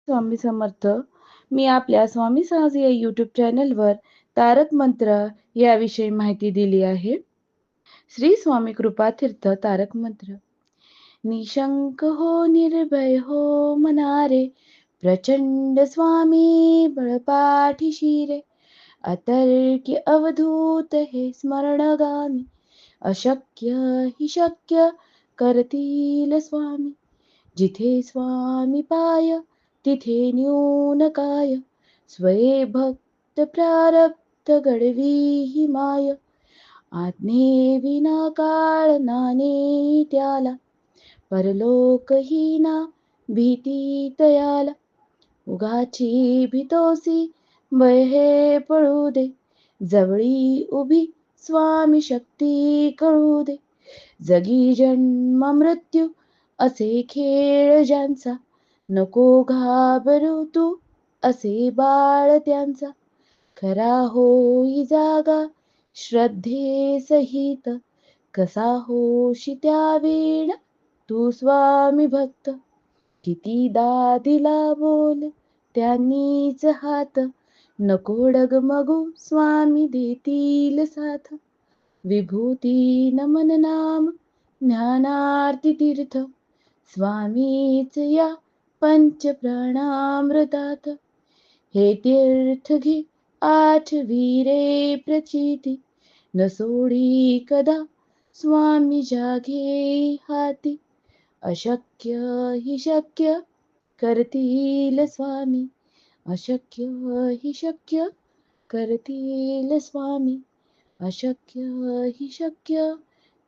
स्वामी समर्थ. मी आपल्या स्वामी सहज या यूट्यूब चॅनलवर तारक मंत्र याविषयी माहिती दिली आहे. श्री स्वामी कृपातीर्थ तारक मंत्र. निशंक हो निर्भय हो मनारे, प्रचंड स्वामी बळपाठीशी रे. अतर्क्य अवधूत हे स्मरणगामी, अशक्य हि शक्य करतील स्वामी. जिथे स्वामी पाय तिथे न्यून काय, स्वये भक्त प्रारब्ध घडवी ही माय. आज्ञे विना काळ नाने त्याला, परलोकहीना भीती तयाला. उगाची भीतोसी भय हे पळू दे, जवळी उभी स्वामी शक्ती कळू दे. जगी जन्म मृत्यू असे खेळ ज्यांचा, नको घाबरू तू असे बाळ त्यांचा. खरा होई जागा श्रद्धे सहित, कसा होशी त्या वेळ तू स्वामी भक्त. कितीदा दिला बोल त्यांनीच हात, नको डगमगू स्वामी देतील साथ. विभूती नमन नाम ज्ञानार्ती तीर्थ, स्वामीच या पंच प्राणामृतात. हे तीर्थ घे आठवीरे प्रचिती, न सोडी कदा स्वामी जागे हाती. अशक्य हि शक्य करतील स्वामी, अशक्य हि शक्य करतील स्वामी, अशक्य हि शक्य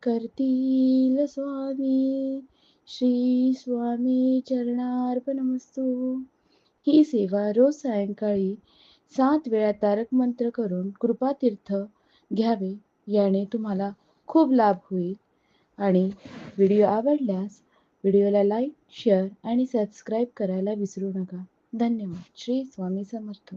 करतील स्वामी. श्री स्वामी चरणार्पणमस्तु. ही सेवा रोज सायंकाळी 7 वेळा तारक मंत्र करून कृपातीर्थ घ्यावे, याने तुम्हाला खूप लाभ होईल. आणि व्हिडिओ आवडल्यास व्हिडिओला लाईक, शेअर आणि सबस्क्राईब करायला विसरू नका. धन्यवाद. श्री स्वामी समर्थ.